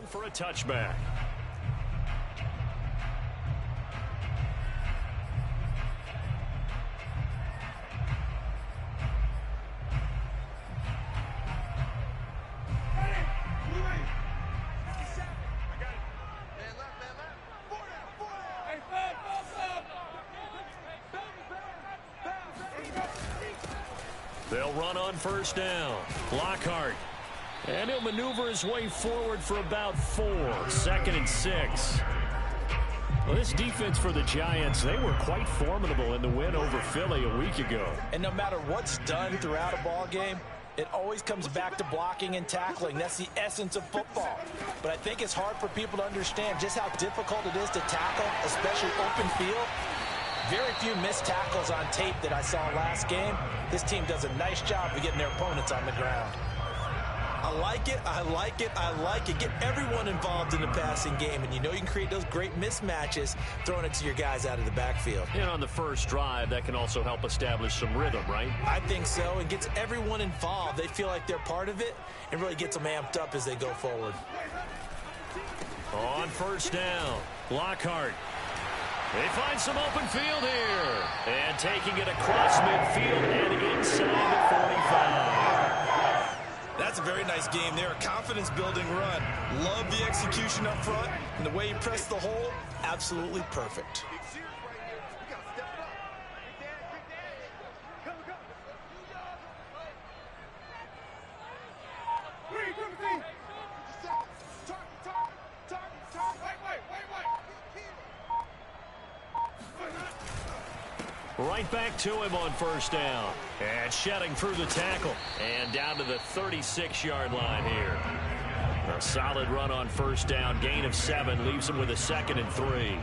for a touchback. They'll run on first down. Lockhart. And he'll maneuver his way forward for about 4. 2nd and 6. Well, this defense for the Giants, they were quite formidable in the win over Philly a week ago. And no matter what's done throughout a ball game, it always comes back to blocking and tackling. That's the essence of football. But I think it's hard for people to understand just how difficult it is to tackle, especially open field. Very few missed tackles on tape that I saw last game. This team does a nice job of getting their opponents on the ground. I like it, I like it, I like it. Get everyone involved in the passing game, and you know you can create those great mismatches throwing it to your guys out of the backfield. And on the first drive, that can also help establish some rhythm, right? I think so, and gets everyone involved. They feel like they're part of it, and really gets them amped up as they go forward. On first down, Lockhart. They find some open field here. And taking it across midfield and inside the 45. That's a very nice game there. A confidence-building run. Love the execution up front. And the way he pressed the hole, absolutely perfect. Right back to him on first down. And shedding through the tackle. And down to the 36-yard line here. A solid run on first down. Gain of 7 leaves him with a 2nd and 3.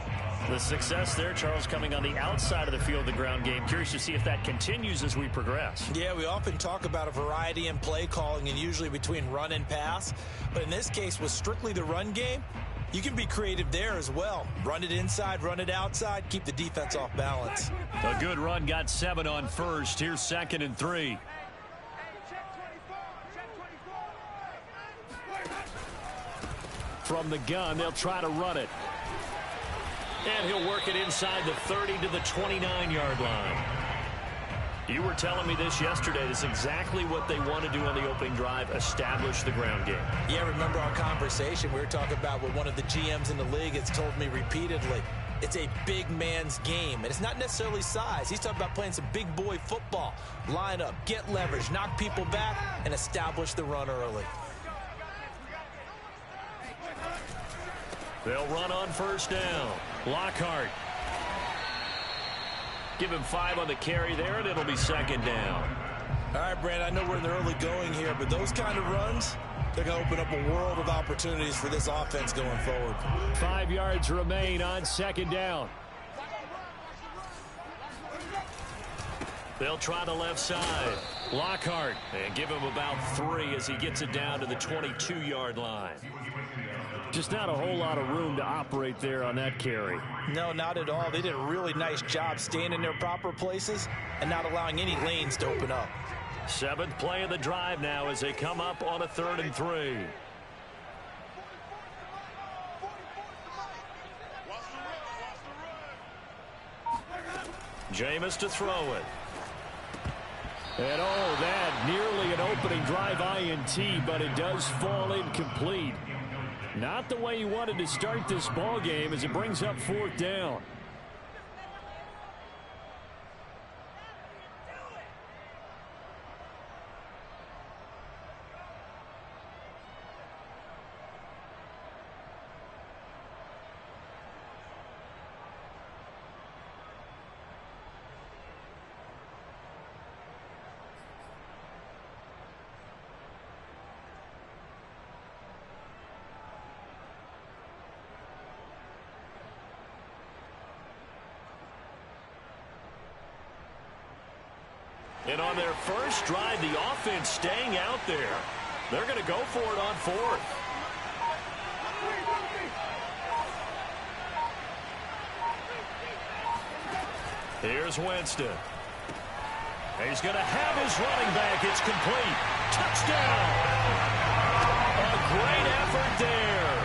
The success there, Charles, coming on the outside of the field, the ground game. Curious to see if that continues as we progress. Yeah, we often talk about a variety in play calling and usually between run and pass. But in this case, with strictly the run game, you can be creative there as well. Run it inside, run it outside, keep the defense off balance. A good run got 7 on first. Here's 2nd and 3. From the gun, they'll try to run it. And he'll work it inside the 30 to the 29-yard line. You were telling me this yesterday. This is exactly what they want to do on the opening drive, establish the ground game. Yeah, remember our conversation. We were talking about what one of the GMs in the league has told me repeatedly. It's a big man's game, and it's not necessarily size. He's talking about playing some big boy football. Line up, get leverage, knock people back, and establish the run early. They'll run on first down. Lockhart. Give him 5 on the carry there, and it'll be 2nd down. All right, Brandon, I know we're in the early going here, but those kind of runs, they're going to open up a world of opportunities for this offense going forward. 5 yards remain on 2nd down. They'll try the left side. Lockhart, and give him about 3 as he gets it down to the 22-yard line. Just not a whole lot of room to operate there on that carry. No, not at all. They did a really nice job staying in their proper places and not allowing any lanes to open up. 7th play of the drive now as they come up on a 3rd and 3. Jameis to throw it. And oh, that nearly an opening drive INT, but it does fall incomplete. Not the way you wanted to start this ball game as it brings up 4th down. And on their first drive, the offense staying out there. They're going to go for it on 4th. Here's Winston. He's going to have his running back. It's complete. Touchdown. A great effort there.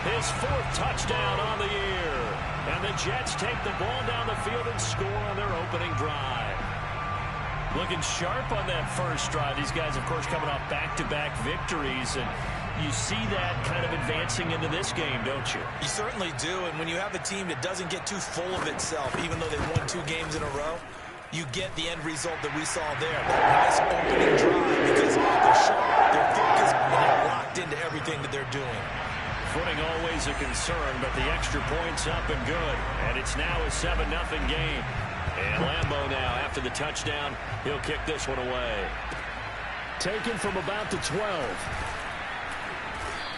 His 4th touchdown on the year. And the Jets take the ball down the field and score on their opening drive. Looking sharp on that first drive. These guys, of course, coming off back-to-back victories. And you see that kind of advancing into this game, don't you? You certainly do. And when you have a team that doesn't get too full of itself, even though they won 2 games in a row, you get the end result that we saw there. That nice opening drive because they're sharp, they're focused, and they're locked into everything that they're doing. Footing always a concern, but the extra point's up and good. And it's now a 7-0 game. And Lambeau now, after the touchdown, he'll kick this one away. Taken from about the 12.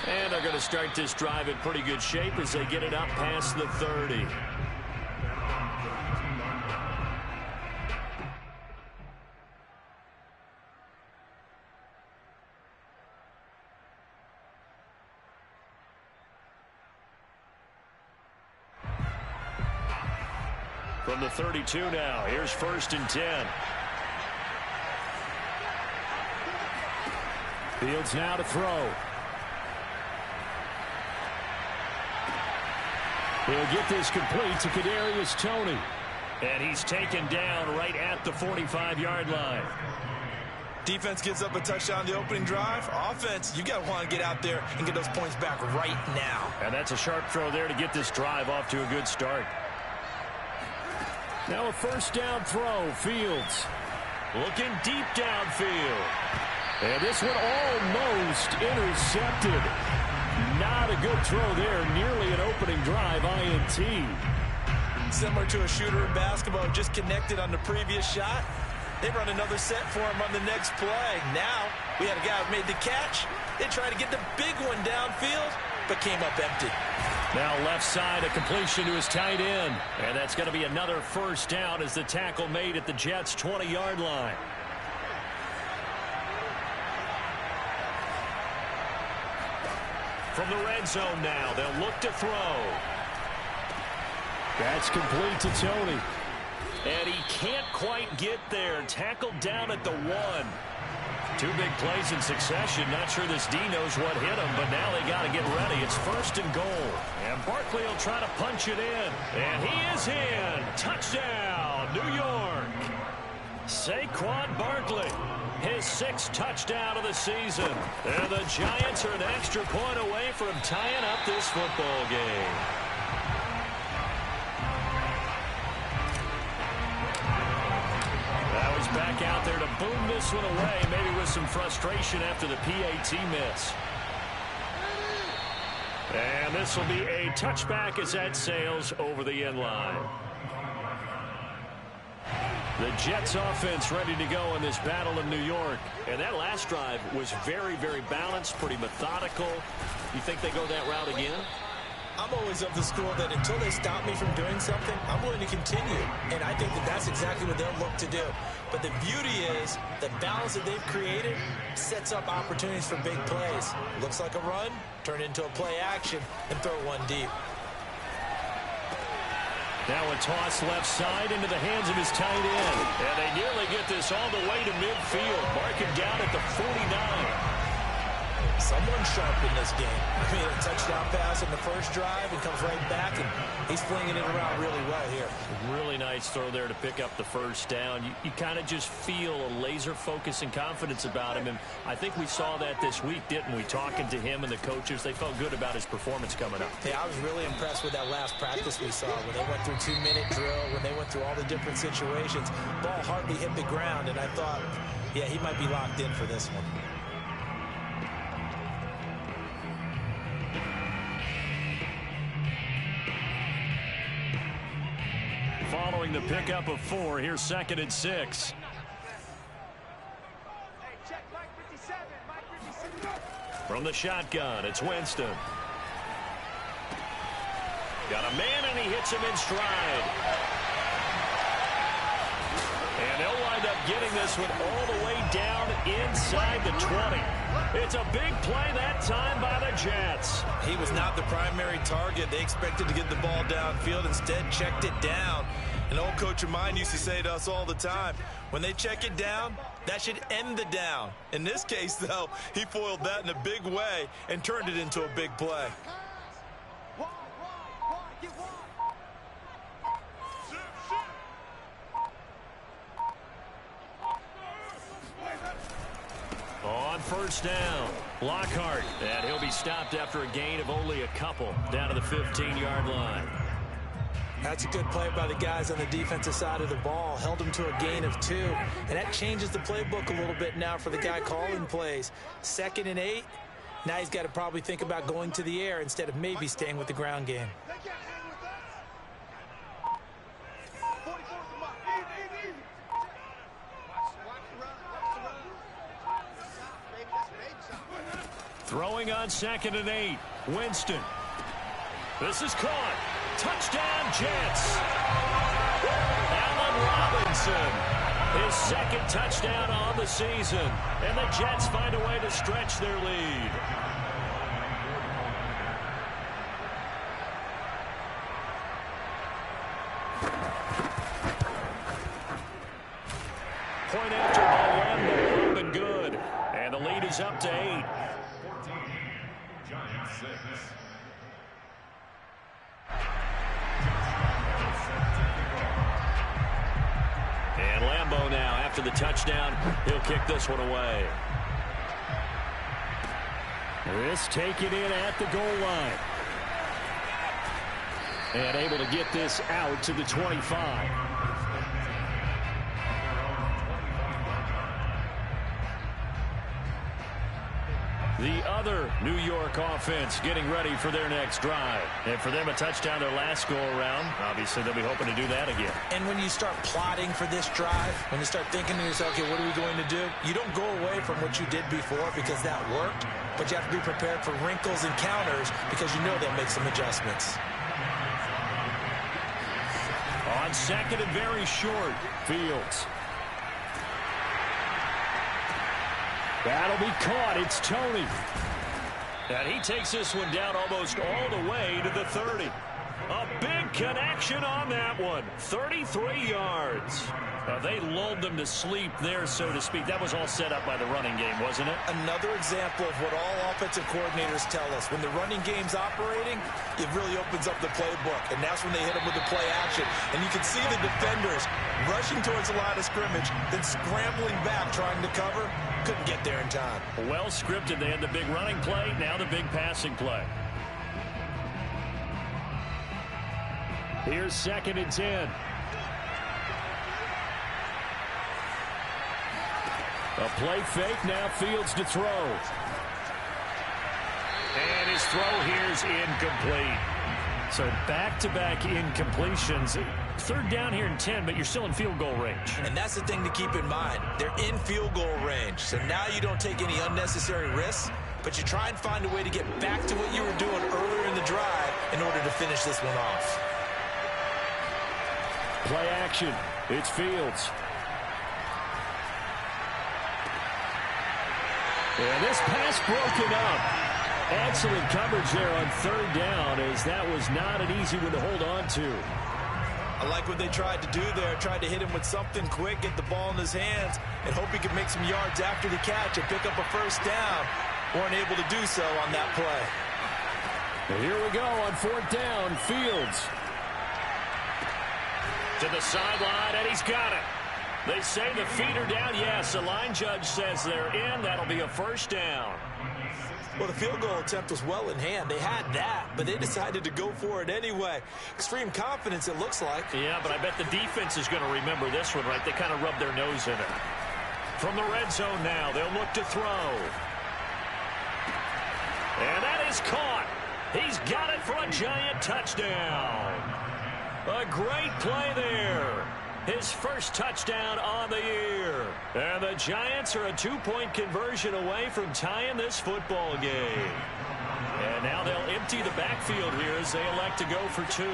And they're going to start this drive in pretty good shape as they get it up past the 30. From the 32 now, here's 1st and 10. Fields now to throw. He'll get this complete to Kadarius Toney. And he's taken down right at the 45-yard line. Defense gives up a touchdown on the opening drive. Offense, you got to want to get out there and get those points back right now. And that's a sharp throw there to get this drive off to a good start. Now a 1st down throw. Fields looking deep downfield. And this one almost intercepted. Not a good throw there. Nearly an opening drive INT. Similar to a shooter in basketball, just connected on the previous shot. They run another set for him on the next play. Now we had a guy who made the catch. They tried to get the big one downfield, but came up empty. Now left side, a completion to his tight end. And that's going to be another 1st down as the tackle made at the Jets' 20-yard line. From the red zone now, they'll look to throw. That's complete to Toney. And he can't quite get there. Tackled down at the 1. 2 big plays in succession. Not sure this D knows what hit him, but now they got to get ready. It's 1st and goal. And Barkley will try to punch it in. And he is in. Touchdown, New York. Saquon Barkley, his 6th touchdown of the season. And the Giants are an extra point away from tying up this football game. Now he's back out there to boom this one away, maybe with some frustration after the PAT miss. And this will be a touchback as that sails over the end line. The Jets offense ready to go in this battle in New York. And that last drive was very, very balanced, pretty methodical. You think they go that route again? I'm always of the school that until they stop me from doing something, I'm willing to continue. And I think that that's exactly what they'll look to do. But the beauty is the balance that they've created sets up opportunities for big plays. Looks like a run, turn into a play action, and throw one deep. Now a toss left side into the hands of his tight end. And they nearly get this all the way to midfield. Marking down at the 49. Someone sharp in this game. I mean, a touchdown pass in the first drive and comes right back, and he's flinging it around really well here. Really nice throw there to pick up the 1st down. You kind of just feel a laser focus and confidence about him, and I think we saw that this week, didn't we? Talking to him and the coaches, they felt good about his performance coming up. Yeah, I was really impressed with that last practice we saw when they went through 2-minute drill, when they went through all the different situations. Ball hardly hit the ground, and I thought, yeah, he might be locked in for this one. Following the pickup of 4, here's 2nd and 6. From the shotgun, it's Winston. Got a man, and he hits him in stride. And they'll wind up getting this one all the way down inside the 20. It's a big play that time by the Jets. He was not the primary target. They expected to get the ball downfield. Instead, checked it down. An old coach of mine used to say to us all the time, when they check it down, that should end the down. In this case, though, he foiled that in a big way and turned it into a big play. on first down. Lockhart, and he'll be stopped after a gain of only a couple down to the 15-yard line. That's a good play by the guys on the defensive side of the ball. Held him to a gain of 2. And that changes the playbook a little bit now for the guy calling plays. 2nd and 8. Now he's got to probably think about going to the air instead of maybe staying with the ground game. Throwing on 2nd and 8. Winston. This is caught. Touchdown, Jets. Allen Robinson. His 2nd touchdown on the season. And the Jets find a way to stretch their lead. Point after ball, Lambeau up and good. And the lead is up to 8. And Lambeau now, after the touchdown, he'll kick this one away. This taken in at the goal line. And able to get this out to the 25. The other New York offense getting ready for their next drive. And for them, a touchdown their last go-around. Obviously, they'll be hoping to do that again. And when you start plotting for this drive, when you start thinking to yourself, okay, what are we going to do? You don't go away from what you did before because that worked, but you have to be prepared for wrinkles and counters because you know they'll make some adjustments. On 2nd and very short, Fields. That'll be caught. It's Tony. And he takes this one down almost all the way to the 30. A big connection on that one. 33 yards. They lulled them to sleep there, so to speak. That was all set up by the running game, wasn't it? Another example of what all offensive coordinators tell us. When the running game's operating, it really opens up the playbook. And that's when they hit them with the play action. And you can see the defenders rushing towards the line of scrimmage, then scrambling back, trying to cover. Couldn't get there in time. Well scripted. They had the big running play, now the big passing play. Here's 2nd and 10. A play fake, now Fields to throw. And his throw here's incomplete. So back-to-back incompletions. 3rd down here and 10, but you're still in field goal range. And that's the thing to keep in mind. They're in field goal range. So now you don't take any unnecessary risks, but you try and find a way to get back to what you were doing earlier in the drive in order to finish this one off. Play action. It's Fields. And this pass broken up. Excellent coverage there on 3rd down, as that was not an easy one to hold on to. I like what they tried to do there. Tried to hit him with something quick, get the ball in his hands, and hope he could make some yards after the catch and pick up a 1st down. Weren't able to do so on that play. And here we go on 4th down. Fields to the sideline, and he's got it. They say the feet are down. Yes, the line judge says they're in. That'll be a 1st down. Well, the field goal attempt was well in hand. They had that, but they decided to go for it anyway. Extreme confidence, it looks like. Yeah, but I bet the defense is going to remember this one, right? They kind of rubbed their nose in it. From the red zone now, they'll look to throw. And that is caught. He's got it for a giant touchdown. A great play there. His 1st touchdown on the year. And the Giants are a 2-point conversion away from tying this football game. And now they'll empty the backfield here as they elect to go for 2.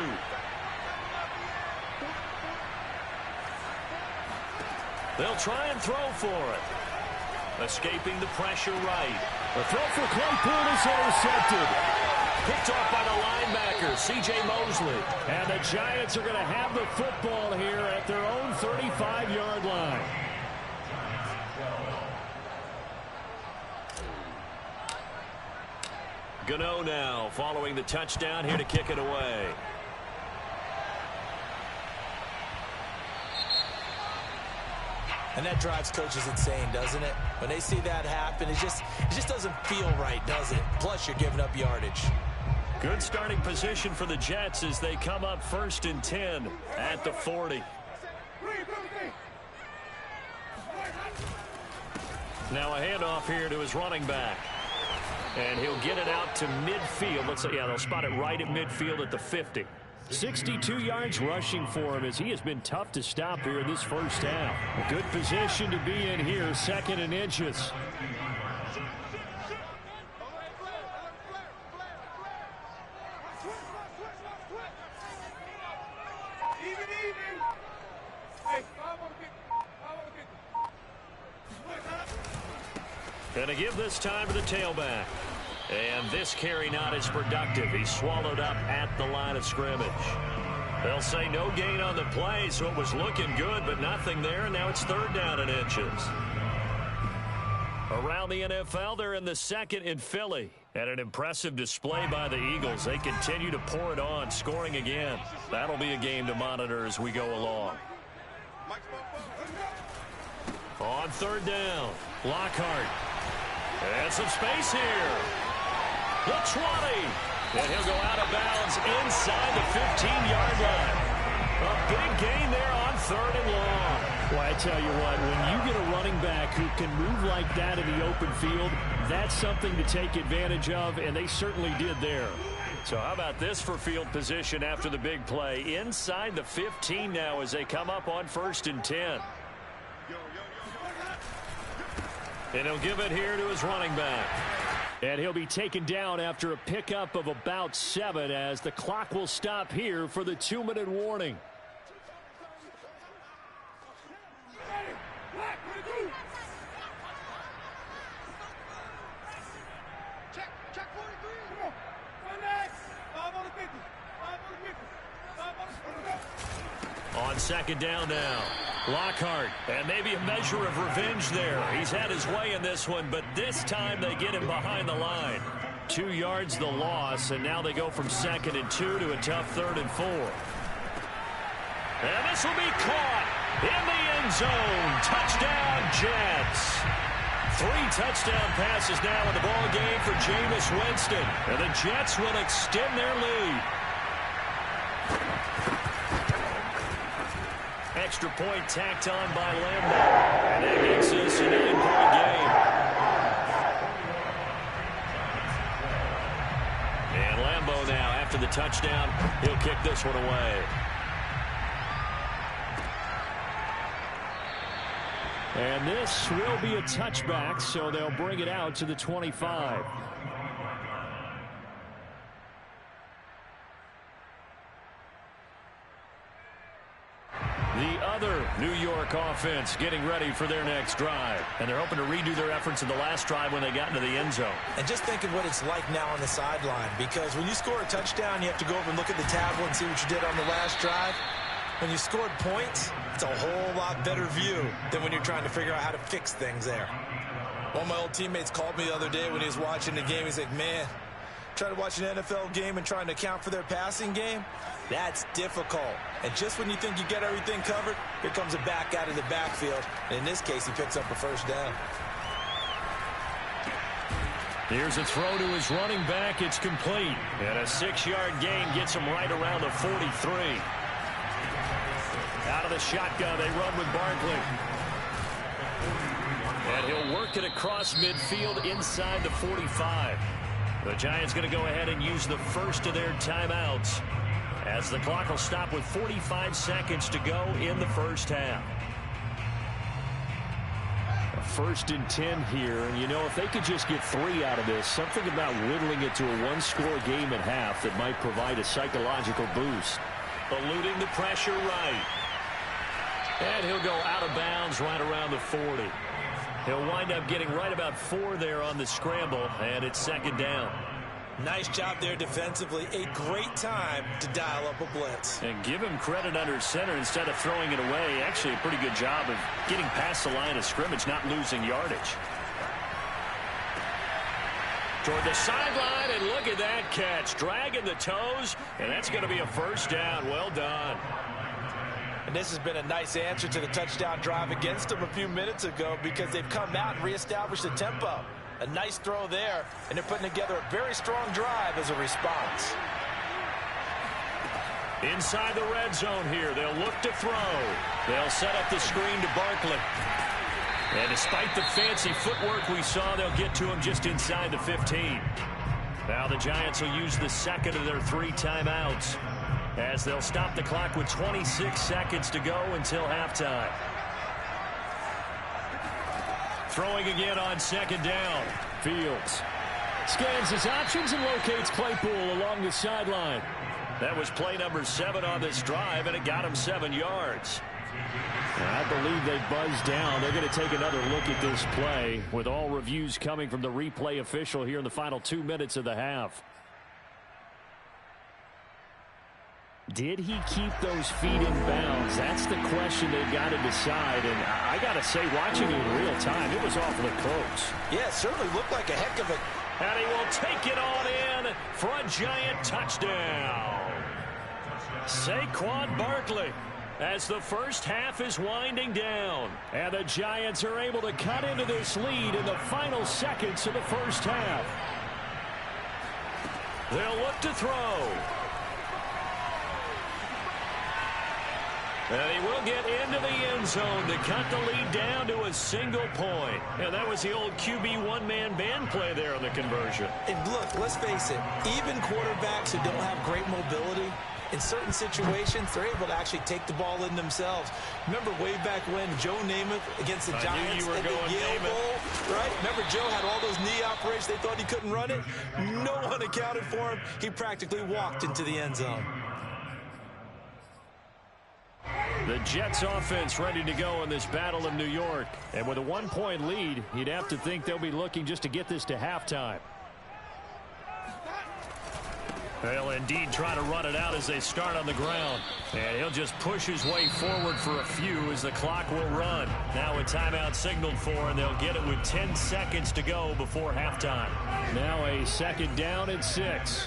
They'll try and throw for it. Escaping the pressure right. The throw for Claypool is intercepted. Picked off by the linebacker, C.J. Mosley. And the Giants are going to have the football here at their own 35-yard line. Gano now following the touchdown here to kick it away. And that drives coaches insane, doesn't it? When they see that happen, it just doesn't feel right, does it? Plus, you're giving up yardage. Good starting position for the Jets as they come up 1st and 10 at the 40. Now a handoff here to his running back. And he'll get it out to midfield. Let's say, yeah, they'll spot it right at midfield at the 50. 62 yards rushing for him as he has been tough to stop here in this first half. A good position to be in here, 2nd and inches. Gonna give this time to the tailback. And this carry not as productive. He's swallowed up at the line of scrimmage. They'll say no gain on the play, so it was looking good, but nothing there. And now it's 3rd down and inches. Around the NFL, they're in the 2nd in Philly. And an impressive display by the Eagles. They continue to pour it on, scoring again. That'll be a game to monitor as we go along. On 3rd down, Lockhart. And some space here. The 20. And he'll go out of bounds inside the 15-yard line. A big gain there on 3rd and long. Well, I tell you what, when you get a running back who can move like that in the open field, that's something to take advantage of, and they certainly did there. So how about this for field position after the big play? Inside the 15 now as they come up on 1st and 10. And he'll give it here to his running back. And he'll be taken down after a pickup of about 7 as the clock will stop here for the 2-minute warning. On 2nd down now, Lockhart, and maybe a measure of revenge there. He's had his way in this one, but this time they get him behind the line. 2 yards the loss, and now they go from 2nd and 2 to a tough 3rd and 4. And this will be caught in the end zone. Touchdown, Jets. 3 touchdown passes now in the ball game for Jameis Winston, and the Jets will extend their lead. Extra point tacked on by Lambo. And that makes this an 8-point game. And Lambo now, after the touchdown, he'll kick this one away. And this will be a touchback, so they'll bring it out to the 25. The other New York offense getting ready for their next drive. And they're hoping to redo their efforts in the last drive when they got into the end zone. And just think of what it's like now on the sideline. Because when you score a touchdown, you have to go over and look at the tablet and see what you did on the last drive. When you scored points, it's a whole lot better view than when you're trying to figure out how to fix things there. One of my old teammates called me the other day when he was watching the game. He's like, man, trying to watch an NFL game and trying to account for their passing game, that's difficult. And just when you think you get everything covered, here comes a back out of the backfield. And in this case, he picks up a 1st down. Here's a throw to his running back. It's complete. And a 6-yard gain gets him right around the 43. Out of the shotgun, they run with Barkley. And he'll work it across midfield inside the 45. The Giants going to go ahead and use the first of their timeouts as the clock will stop with 45 seconds to go in the first half. A 1st and 10 here, and you know, if they could just get 3 out of this, something about whittling it to a 1-score game at half that might provide a psychological boost. Eluding the pressure right. And he'll go out of bounds right around the 40. He'll wind up getting right about 4 there on the scramble, and it's 2nd down. Nice job there defensively. A great time to dial up a blitz. And give him credit under center instead of throwing it away. Actually, a pretty good job of getting past the line of scrimmage, not losing yardage. Toward the sideline, and look at that catch. Dragging the toes, and that's going to be a 1st down. Well done. And this has been a nice answer to the touchdown drive against them a few minutes ago because they've come out and reestablished the tempo. A nice throw there, and they're putting together a very strong drive as a response. Inside the red zone here, they'll look to throw. They'll set up the screen to Barkley. And despite the fancy footwork we saw, they'll get to him just inside the 15. Now the Giants will use the second of their 3 timeouts as they'll stop the clock with 26 seconds to go until halftime. Throwing again on second down. Fields scans his options and locates Claypool along the sideline. That was play number 7 on this drive, and it got him 7 yards. I believe they buzzed down. They're going to take another look at this play with all reviews coming from the replay official here in the final 2 minutes of the half. Did he keep those feet in bounds? That's the question they've got to decide. And I got to say, watching it in real time, it was awfully close. Yeah, it certainly looked like a heck of a... And he will take it on in for a Giant touchdown. Saquon Barkley as the first half is winding down. And the Giants are able to cut into this lead in the final seconds of the first half. They'll look to throw. And he will get into the end zone to cut the lead down to a single point. And that was the old QB one-man band play there on the conversion. And look, let's face it, even quarterbacks who don't have great mobility, in certain situations, they're able to actually take the ball in themselves. Remember way back when Joe Namath against the Giants at the Yale Bowl, right? Remember Joe had all those knee operations. They thought he couldn't run it. No one accounted for him. He practically walked into the end zone. The Jets offense ready to go in this battle of New York. And with a 1-point lead, you'd have to think they'll be looking just to get this to halftime. They'll indeed try to run it out as they start on the ground. And he'll just push his way forward for a few as the clock will run. Now a timeout signaled for, and they'll get it with 10 seconds to go before halftime. Now a second down and 6.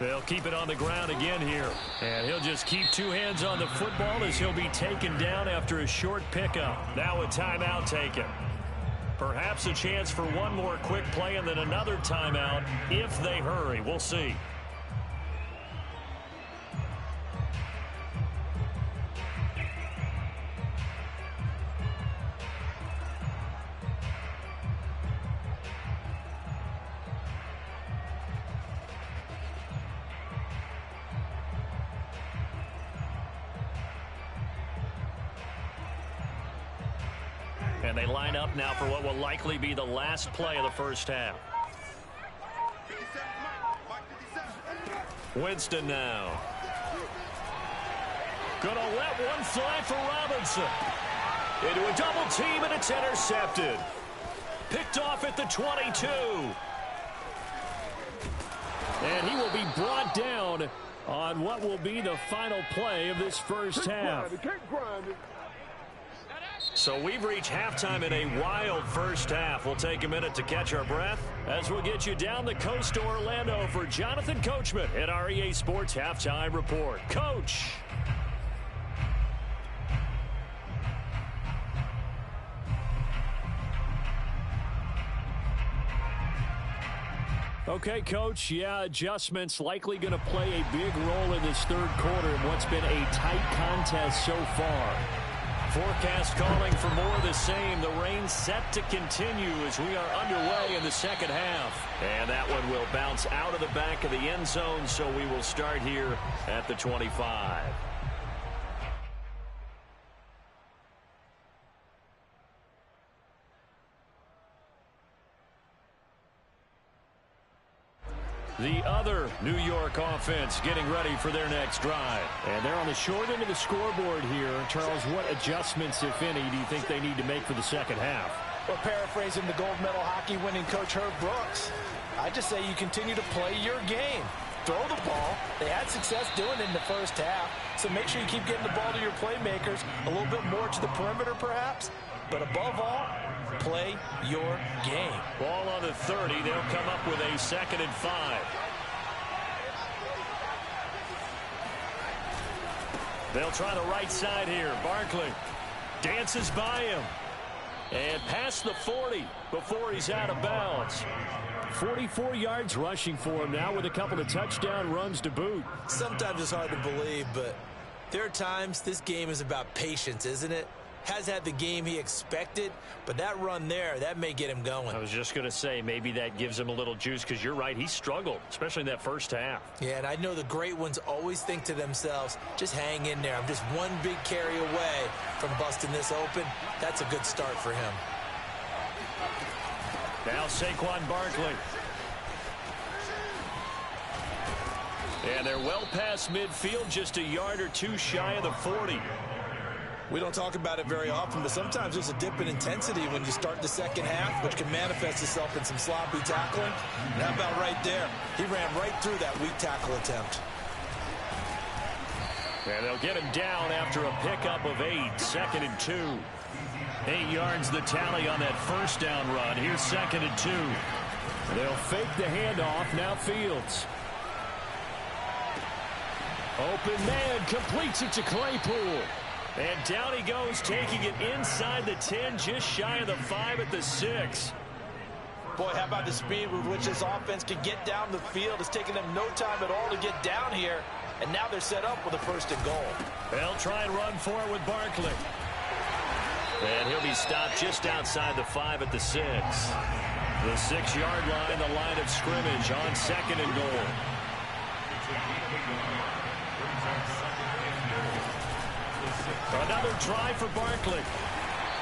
They'll keep it on the ground again here. And he'll just keep 2 hands on the football as he'll be taken down after a short pickup. Now a timeout taken. Perhaps a chance for one more quick play and then another timeout if they hurry. We'll see. And they line up now for what will likely be the last play of the first half. Winston now. Gonna let one fly for Robinson. Into a double team, and it's intercepted. Picked off at the 22. And he will be brought down on what will be the final play of this first half. So we've reached halftime in a wild first half. We'll take a minute to catch our breath as we'll get you down the coast to Orlando for Jonathan Coachman at our EA Sports Halftime Report. Coach. Okay, Coach, yeah, adjustments likely going to play a big role in this third quarter in what's been a tight contest so far. Forecast calling for more of the same. The rain set to continue as we are underway in the second half. And that one will bounce out of the back of the end zone, so we will start here at the 25. The other New York offense getting ready for their next drive. And they're on the short end of the scoreboard here. Charles, what adjustments, if any, do you think they need to make for the second half? Well, paraphrasing the gold medal hockey winning coach Herb Brooks, I just say you continue to play your game. throw the ball. They had success doing it in the first half. So make sure you keep getting the ball to your playmakers, a little bit more to the perimeter perhaps. But above all, play your game. Ball on the 30. They'll come up with a 2nd and 5. They'll try the right side here. Barkley dances by him. And past the 40 before he's out of bounds. 44 yards rushing for him now with a couple of touchdown runs to boot. Sometimes it's hard to believe, but there are times this game is about patience, isn't it? Has had the game he expected, but that run there, that may get him going. I was just going to say, maybe that gives him a little juice, because you're right, he struggled, especially in that first half. Yeah, and I know the great ones always think to themselves, just hang in there. I'm just one big carry away from busting this open. That's a good start for him. Now Saquon Barkley. And they're well past midfield, just a yard or two shy of the 40. We don't talk about it very often, but sometimes there's a dip in intensity when you start the second half, which can manifest itself in some sloppy tackling. And how about right there? He ran right through that weak tackle attempt. And they'll get him down after a pickup of 8, 2nd and 2. 8 yards the tally on that first down run. Here's 2nd and 2. They'll fake the handoff. Now Fields. Open man, completes it to Claypool. And down he goes, taking it inside the 10, just shy of the 5 at the 6. Boy, how about the speed with which this offense can get down the field? It's taken them no time at all to get down here. And now they're set up with a 1st and goal. They'll try and run for it with Barkley. And he'll be stopped just outside the 5 at the 6. The 6-yard line, the line of scrimmage on 2nd and goal. Another try for Barkley.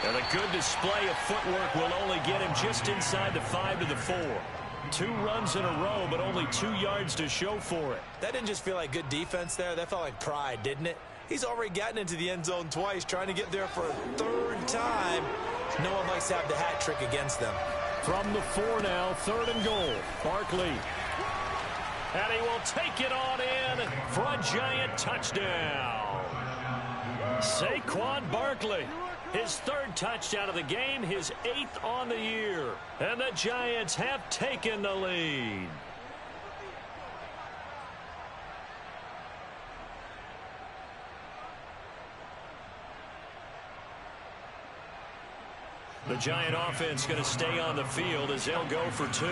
And a good display of footwork will only get him just inside the 5 to the 4. 2 runs in a row, but only 2 yards to show for it. That didn't just feel like good defense there. That felt like pride, didn't it? He's already gotten into the end zone twice, trying to get there for a 3rd time. No one likes to have the hat trick against them. From the 4 now, 3rd and goal. Barkley. And he will take it on in for a giant touchdown. Saquon Barkley, his 3rd touchdown of the game, his 8th on the year. And the Giants have taken the lead. The Giant offense going to stay on the field as they'll go for 2.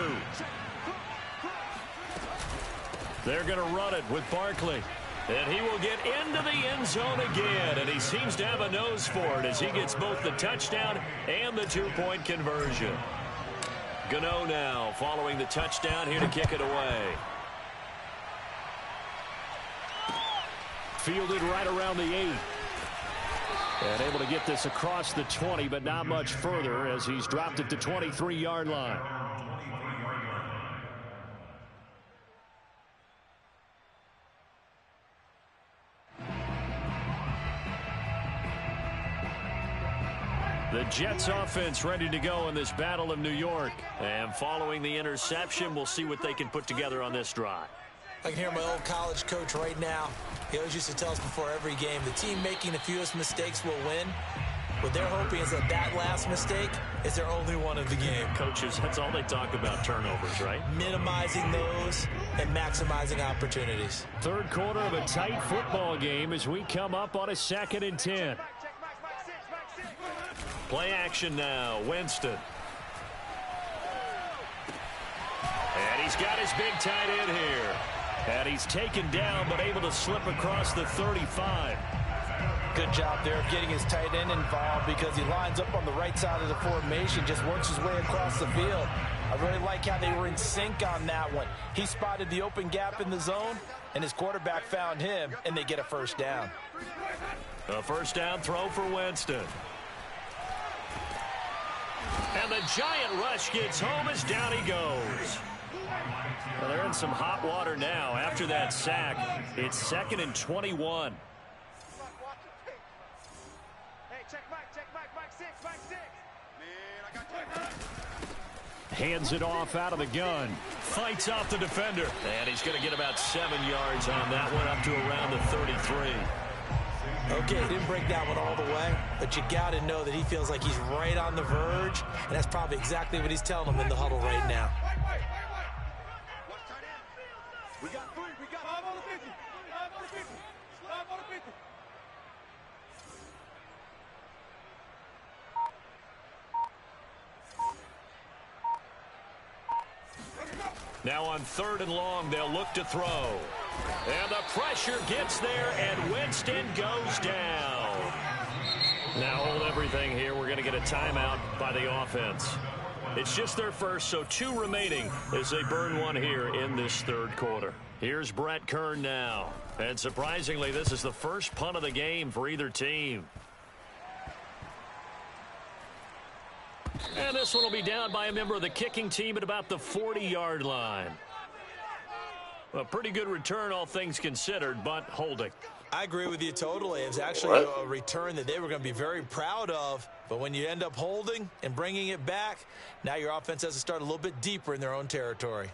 They're going to run it with Barkley. And he will get into the end zone again. And he seems to have a nose for it as he gets both the touchdown and the 2-point conversion. Gano now following the touchdown here to kick it away. Fielded right around the 8. And able to get this across the 20, but not much further as he's dropped it to 23-yard line. The Jets offense ready to go in this Battle of New York. And following the interception, we'll see what they can put together on this drive. I can hear my old college coach right now. He always used to tell us before every game, the team making the fewest mistakes will win. What they're hoping is that that last mistake is their only one of the game. Coaches, that's all they talk about, turnovers, right? Minimizing those and maximizing opportunities. 3rd quarter of a tight football game as we come up on a 2nd and 10. Play action now, Winston. And he's got his big tight end here. And he's taken down, but able to slip across the 35. Good job there of getting his tight end involved because he lines up on the right side of the formation, just works his way across the field. I really like how they were in sync on that one. He spotted the open gap in the zone, and his quarterback found him, and they get a 1st down. A 1st down throw for Winston. And the giant rush gets home as down he goes. Well, they're in some hot water now after that sack. It's 2nd and 21. Hands it off out of the gun. Fights off the defender. And he's going to get about 7 yards on that one, up to around the 33. Okay, he didn't break that one all the way, but you got to know that he feels like he's right on the verge, and that's probably exactly what he's telling them in the huddle right now. We got 3. We got 5 on the 50. 5 on the 50. 5 on the 50. Now on 3rd and long, they'll look to throw. And the pressure gets there, and Winston goes down. Now hold everything here. We're going to get a timeout by the offense. It's just their first, so 2 remaining as they burn one here in this 3rd quarter. Here's Brett Kern now. And surprisingly, this is the first punt of the game for either team. And this one will be down by a member of the kicking team at about the 40-yard line. A pretty good return, all things considered, but holding. I agree with you totally. It was actually a return that they were going to be very proud of. But when you end up holding and bringing it back, now your offense has to start a little bit deeper in their own territory.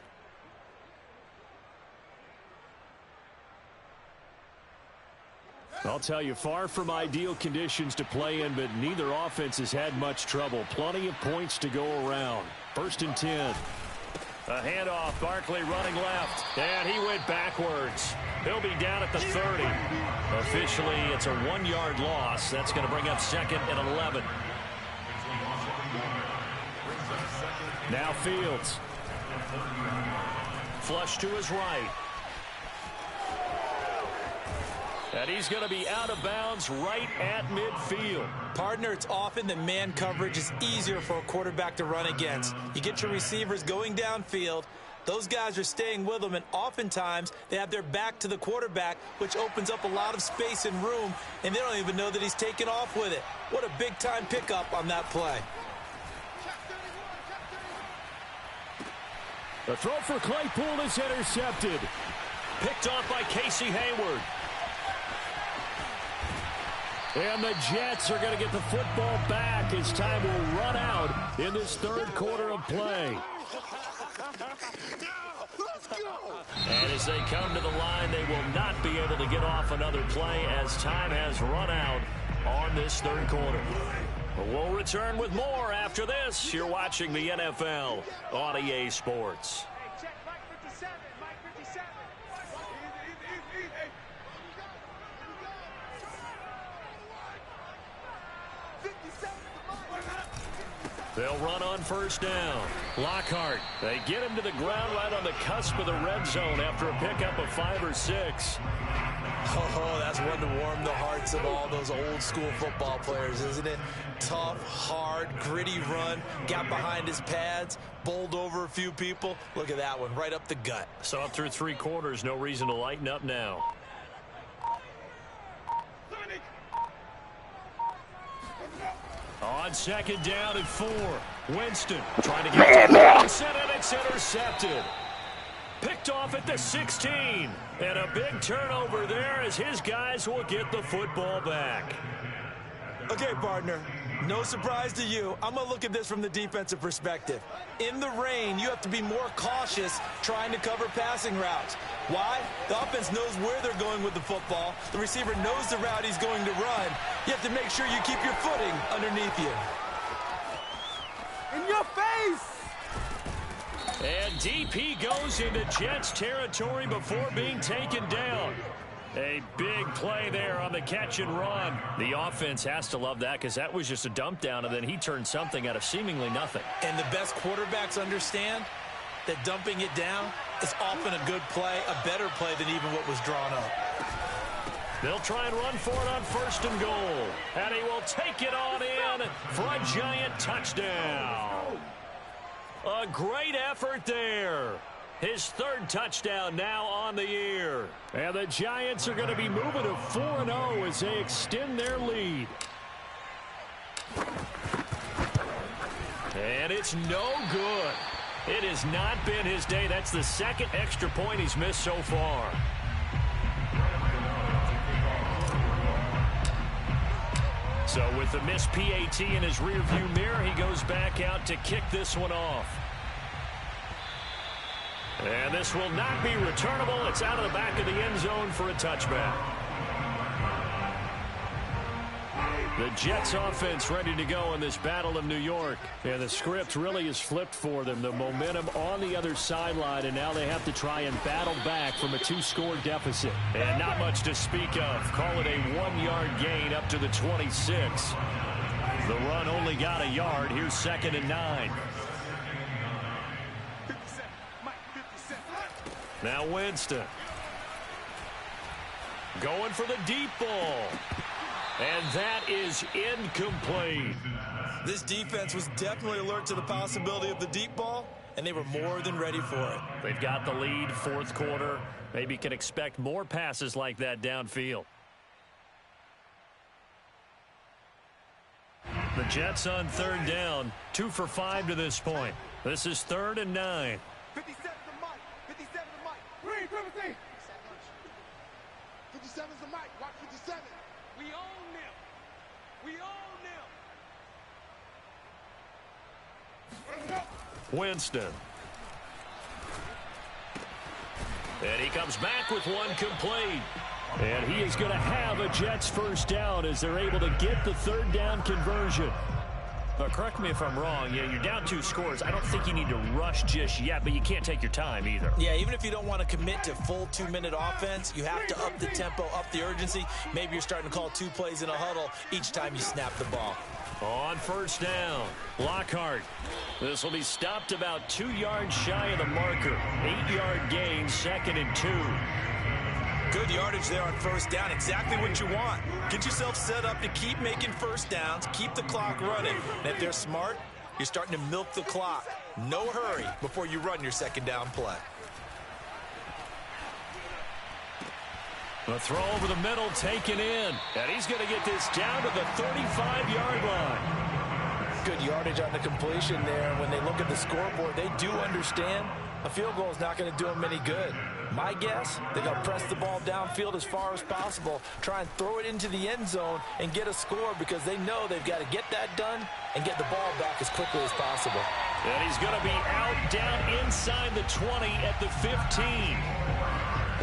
I'll tell you, far from ideal conditions to play in, but neither offense has had much trouble. Plenty of points to go around. 1st and 10. A handoff, Barkley running left, and he went backwards. He'll be down at the 30. Officially, it's a 1-yard loss. That's going to bring up 2nd and 11. Now Fields. Flush to his right. And he's going to be out of bounds right at midfield. Partner, it's often that man coverage is easier for a quarterback to run against. You get your receivers going downfield. Those guys are staying with them, and oftentimes they have their back to the quarterback, which opens up a lot of space and room, and they don't even know that he's taken off with it. What a big-time pickup on that play. The throw for Claypool is intercepted. Picked off by Casey Hayward. And the Jets are going to get the football back as time will run out in this 3rd quarter of play. And as they come to the line, they will not be able to get off another play as time has run out on this 3rd quarter. We'll return with more after this. You're watching the NFL on EA Sports. They'll run on 1st down. Lockhart, they get him to the ground right on the cusp of the red zone after a pickup of 5 or 6. Oh, that's one to warm the hearts of all those old school football players, isn't it? Tough, hard, gritty run, got behind his pads, bowled over a few people. Look at that one, right up the gut. So up through 3 quarters, no reason to lighten up now. On 2nd down and 4. Winston trying to get to Winston, and it's intercepted. Picked off at the 16. And a big turnover there as his guys will get the football back. Okay, partner, no surprise to you. I'm going to look at this from the defensive perspective. In the rain, you have to be more cautious trying to cover passing routes. Why? The offense knows where they're going with the football. The receiver knows the route he's going to run. You have to make sure you keep your footing underneath you. In your face! And DP goes into Jets territory before being taken down. A big play there on the catch and run. The offense has to love that because that was just a dump down, and then he turned something out of seemingly nothing. And the best quarterbacks understand that dumping it down is often a good play, a better play than even what was drawn up. They'll try and run for it on 1st and goal. And he will take it on in for a giant touchdown. A great effort there. His 3rd touchdown now on the year. And the Giants are going to be moving to 4-0 as they extend their lead. And it's no good. It has not been his day. That's the 2nd extra point he's missed so far. So with the missed PAT in his rearview mirror, he goes back out to kick this one off. And this will not be returnable. It's out of the back of the end zone for a touchback. The Jets offense ready to go in this Battle of New York. And the script really is flipped for them. The momentum on the other sideline, and now they have to try and battle back from a 2-score deficit. And not much to speak of. Call it a 1-yard gain up to the 26. The run only got a yard. Here's 2nd and 9. Now Winston. Going for the deep ball. And that is incomplete. This defense was definitely alert to the possibility of the deep ball, and they were more than ready for it. They've got the lead, 4th quarter. Maybe can expect more passes like that downfield. The Jets on 3rd down, 2 for 5 to this point. This is 3rd and 9. 57 to Mike. 57 to Mike. Read, 57. 57 to Mike. Watch 57. We own them. We own them. Winston. And he comes back with one complete. And he is going to have a Jets first down as they're able to get the 3rd down conversion. But correct me if I'm wrong. Yeah, you're down 2 scores. I don't think you need to rush just yet, but you can't take your time either. Yeah, even if you don't want to commit to full 2-minute offense, you have to up the tempo, up the urgency. Maybe you're starting to call 2 plays in a huddle each time you snap the ball. On 1st down, Lockhart. This will be stopped about 2 yards shy of the marker. 8-yard gain, 2nd and 2. Good yardage there on 1st down. Exactly what you want. Get yourself set up to keep making 1st downs, keep the clock running. And if they're smart, you're starting to milk the clock. No hurry before you run your 2nd down play. The throw over the middle taken in. And he's going to get this down to the 35-yard line. Good yardage on the completion there. When they look at the scoreboard, they do understand a field goal is not going to do them any good. My guess, they're going to press the ball downfield as far as possible, try and throw it into the end zone and get a score because they know they've got to get that done and get the ball back as quickly as possible. And he's going to be out down inside the 20 at the 15.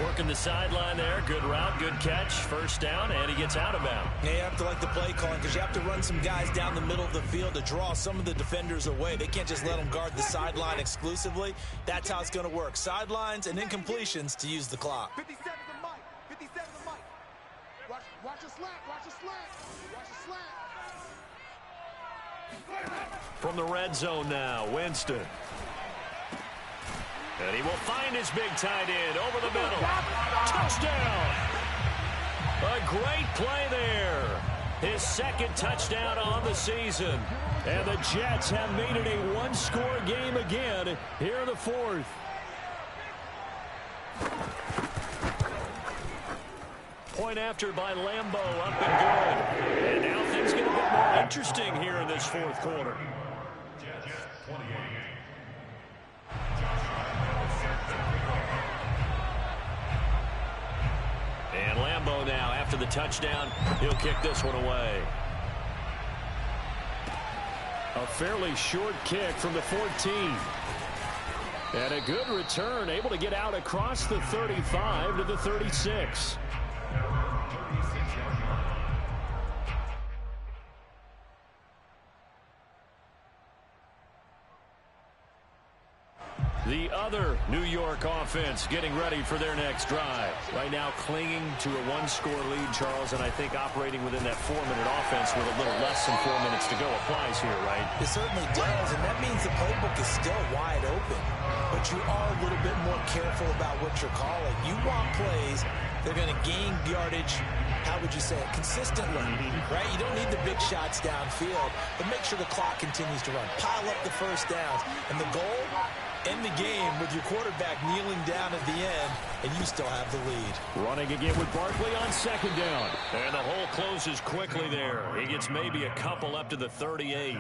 Working the sideline there. Good route, good catch. 1st down, and he gets out of bounds. Yeah, you have to like the play calling because you have to run some guys down the middle of the field to draw some of the defenders away. They can't just let them guard the sideline exclusively. That's how it's going to work. Sidelines and incompletions to use the clock. 57 to Mike. 57 to Mike. Watch a slant. Watch a slant. Watch a slant. From the red zone now, Winston. And he will find his big tight end over the middle. Touchdown! A great play there. His 2nd touchdown on the season. And the Jets have made it a 1-score game again here in the 4th. Point after by Lambeau, up and good. And now things get a bit more interesting here in this 4th quarter. And Lambeau now, after the touchdown, he'll kick this one away. A fairly short kick from the 14. And a good return, able to get out across the 35 to the 36. The other New York offense getting ready for their next drive. Right now clinging to a 1-score lead, Charles, and I think operating within that 4-minute offense with a little less than 4 minutes to go applies here, right? It certainly does, and that means the playbook is still wide open. But you are a little bit more careful about what you're calling. You want plays that are going to gain yardage, how would you say it, consistently, right? You don't need the big shots downfield, but make sure the clock continues to run. Pile up the 1st downs, and the goal, end the game with your quarterback kneeling down at the end, and you still have the lead. Running again with Barkley on 2nd down. And the hole closes quickly there. He gets maybe a couple up to the 38.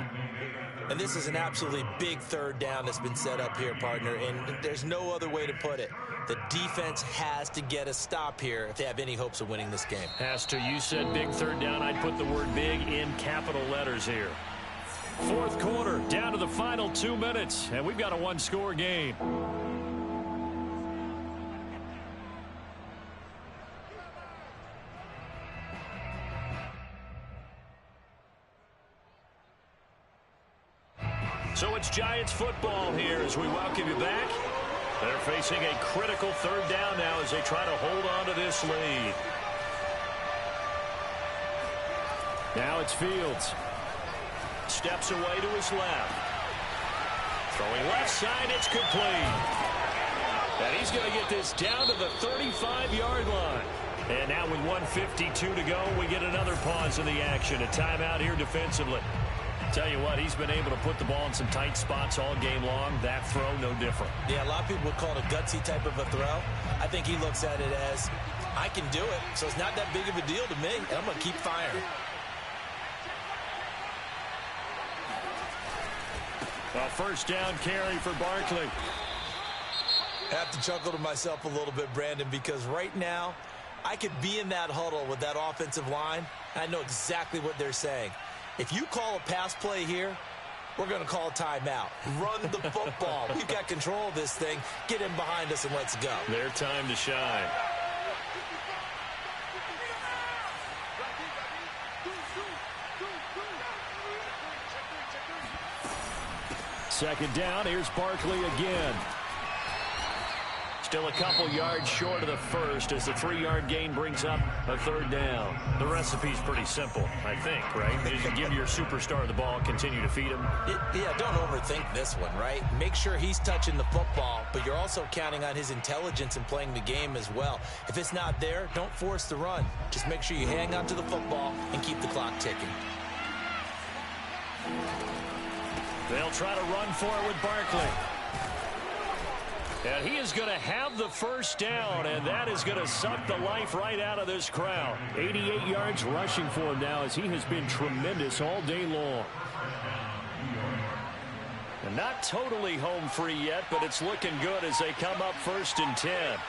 And this is an absolutely big 3rd down that's been set up here, partner, and there's no other way to put it. The defense has to get a stop here if they have any hopes of winning this game. Has to. You said big 3rd down. I'd put the word big in capital letters here. 4th quarter, down to the final 2 minutes, and we've got a 1-score game. football here as we welcome you back. They're facing a critical third down now as they try to hold on to this lead. Now it's Fields. Steps away to his left. Throwing left side, it's complete. And he's going to get this down to the 35-yard line. And now with 1:52 to go, we get another pause in the action. A timeout here defensively. Tell you what, he's been able to put the ball in some tight spots all game long. That throw, no different. Yeah, a lot of people would call it a gutsy type of a throw. I think he looks at it as, I can do it, so it's not that big of a deal to me, and I'm going to keep firing. A first down carry for Barkley. I have to chuckle to myself a little bit, Brandon, because right now, I could be in that huddle with that offensive line. I know exactly what they're saying. If you call a pass play here, we're going to call a timeout. Run the football. We've got control of this thing. Get in behind us and let's go. Their time to shine. Second down, here's Barkley again. Still a couple yards short of the first as the 3-yard gain brings up a third down. The recipe's pretty simple, I think, right? You give your superstar the ball, continue to feed him. Yeah, don't overthink this one, right? Make sure he's touching the football, but you're also counting on his intelligence in playing the game as well. If it's not there, don't force the run. Just make sure you hang on to the football and keep the clock ticking. They'll try to run for it with Barkley. And he is going to have the first down, and that is going to suck the life right out of this crowd. 88 yards rushing for him now as he has been tremendous all day long. And not totally home free yet, but it's looking good as they come up 1st and 10.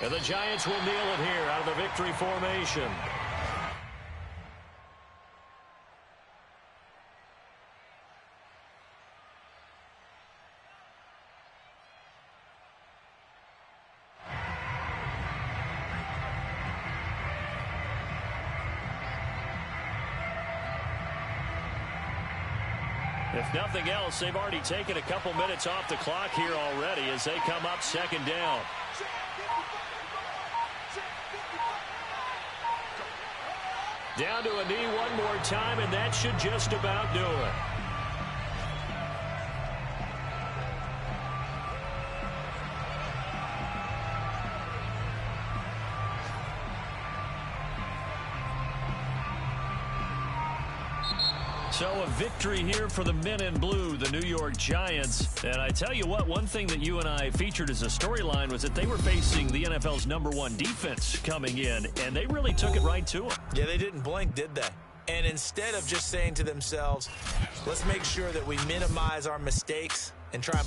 And the Giants will kneel it here out of the victory formation. If nothing else, they've already taken a couple minutes off the clock here already as they come up 2nd down. Down to a knee one more time, and that should just about do it. So a victory here for the men in blue, the New York Giants. And I tell you what, one thing that you and I featured as a storyline was that they were facing the NFL's #1 defense coming in, and they really took it right to them. Yeah, they didn't blink, did they? And instead of just saying to themselves, let's make sure that we minimize our mistakes and try and